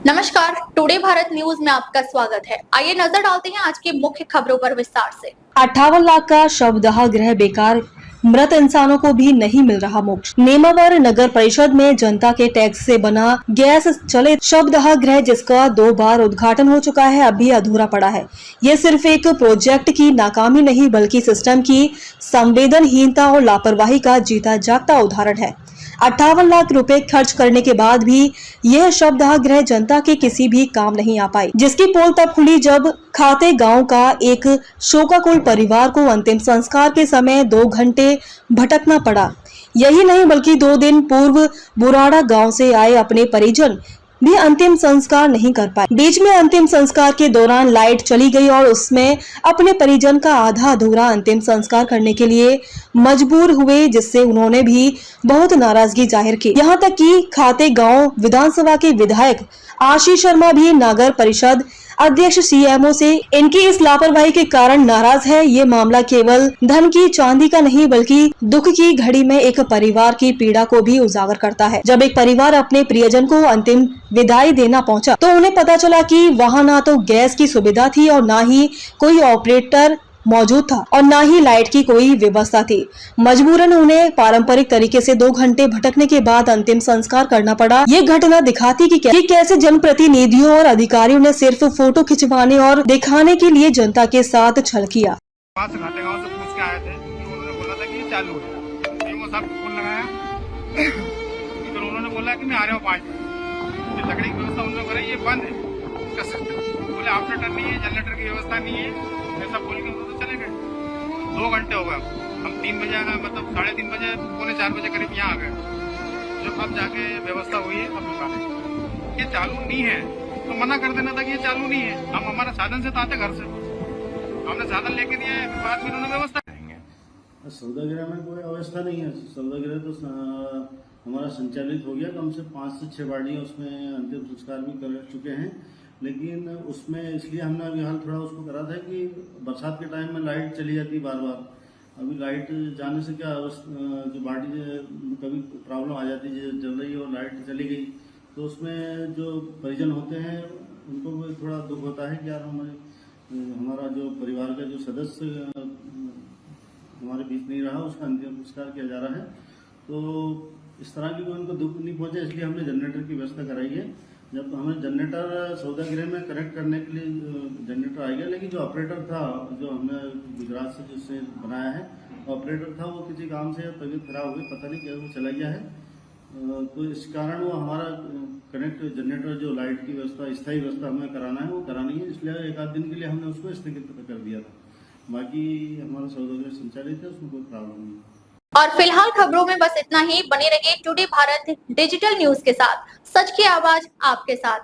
नमस्कार, today Bharat news में आपका स्वागत है। आइए नजर डालते हैं आज की मुख्य खबरों पर विस्तार से। 58 लाख का शवदाह गृह बेकार, मृत इंसानों को भी नहीं मिल रहा मोक्ष। नेमावर नगर परिषद में जनता के टैक्स से बना गैस चलित शवदाह गृह, जिसका 2 बार उद्घाटन हो चुका है, अभी अधूरा पड़ा है। ये सिर्फ एक प्रोजेक्ट की नाकामी नहीं, बल्कि सिस्टम की संवेदनहीनता और लापरवाही का जीता जागता उदाहरण है। 58 लाख रुपए खर्च करने के बाद भी यह शवदाह गृह जनता के किसी भी काम नहीं आ पाई, जिसकी पोल तब खुली जब खाते गांव का एक शोकाकुल परिवार को अंतिम संस्कार के समय 2 घंटे भटकना पड़ा। यही नहीं, बल्कि 2 दिन पूर्व बुराड़ा गांव से आए अपने परिजन भी अंतिम संस्कार नहीं कर पाए। बीच में अंतिम संस्कार के दौरान लाइट चली गई और उसमें अपने परिजन का आधा अधूरा अंतिम संस्कार करने के लिए मजबूर हुए, जिससे उन्होंने भी बहुत नाराजगी जाहिर की। यहाँ तक कि खाते गांव विधानसभा के विधायक आशीष शर्मा भी नगर परिषद अध्यक्ष सीएमओ से इनकी इस लापरवाही के कारण नाराज है। ये मामला केवल धन की चांदी का नहीं, बल्कि दुख की घड़ी में एक परिवार की पीड़ा को भी उजागर करता है। जब एक परिवार अपने प्रियजन को अंतिम विदाई देना पहुंचा, तो उन्हें पता चला कि वहां ना तो गैस की सुविधा थी और ना ही कोई ऑपरेटर मौजूद था और ना ही लाइट की कोई व्यवस्था थी। मजबूरन उन्हें पारंपरिक तरीके से 2 घंटे भटकने के बाद अंतिम संस्कार करना पड़ा। ये घटना दिखाती कि कैसे जनप्रतिनिधियों और अधिकारियों ने सिर्फ फोटो खिंचवाने और दिखाने के लिए जनता के साथ छल किया। घाटे गांव से पूछ के आए थे, उन्होंने बोला था कि ये चालू है। वो साहब को फोन लगाया, फिर उन्होंने बोला कि मैं आ रहा हूँ 5 बजे। ये लकड़ी की व्यवस्था उन्होंने कराई, ये बंद है कर सकते। बोले ऑपरेटर नहीं है, जनरेटर की व्यवस्था नहीं है, ऐसा बोल के तो चले गए। 2 घंटे हो गए, हम 3 बजे आना, मतलब 3:30 बजे, 3:45 बजे करीब यहाँ आ गए। जब अब जाके व्यवस्था हुई है, अब दुकान ये चालू नहीं है तो मना कर देना था कि ये चालू नहीं है। हम हमारा साधन से तो आते घर से, हमने साधन लेके दिया है, बाद में उन्होंने व्यवस्था करेंगे। सौदागृह में कोई अवस्था नहीं है। सौदागृह तो हमारा संचालित हो गया, कम से 5 से 6 बाड़ियाँ उसमें अंतिम संस्कार भी कर चुके हैं। लेकिन उसमें इसलिए हमने अभी हाल थोड़ा उसको करा था कि बरसात के टाइम में लाइट चली जाती बार बार। अभी लाइट जाने से क्या जो बाड़ी कभी प्रॉब्लम आ जाती है, जल रही है और लाइट चली गई, तो उसमें जो परिजन होते हैं उनको भी थोड़ा दुख होता है कि यार हमारा जो परिवार का जो सदस्य हमारे बीच नहीं रहा, उसका अंतिम संस्कार किया जा रहा है। तो इस तरह की कोई उनको दुख नहीं पहुंचे, इसलिए हमने जनरेटर की व्यवस्था कराई है। जब हमें जनरेटर सौदागृह में कनेक्ट करने के लिए जनरेटर आ गया, लेकिन जो ऑपरेटर था, जो हमने गुजरात से जिससे बनाया है ऑपरेटर था, वो किसी काम से तबीयत खराब हो गई, पता नहीं क्या वो चला गया है। तो इस कारण वो हमारा कनेक्ट जनरेटर जो लाइट की व्यवस्था, स्थायी व्यवस्था हमें कराना है, वो करानी है। इसलिए 1 आध दिन के लिए हमने उसको स्थगित कर दिया था। बाकी हमारा सौदागृह संचालित है, उसमें कोई प्रॉब्लम नहीं है। और फिलहाल खबरों में बस इतना ही। बने रहिए टुडे भारत डिजिटल न्यूज के साथ। सच की आवाज आपके साथ।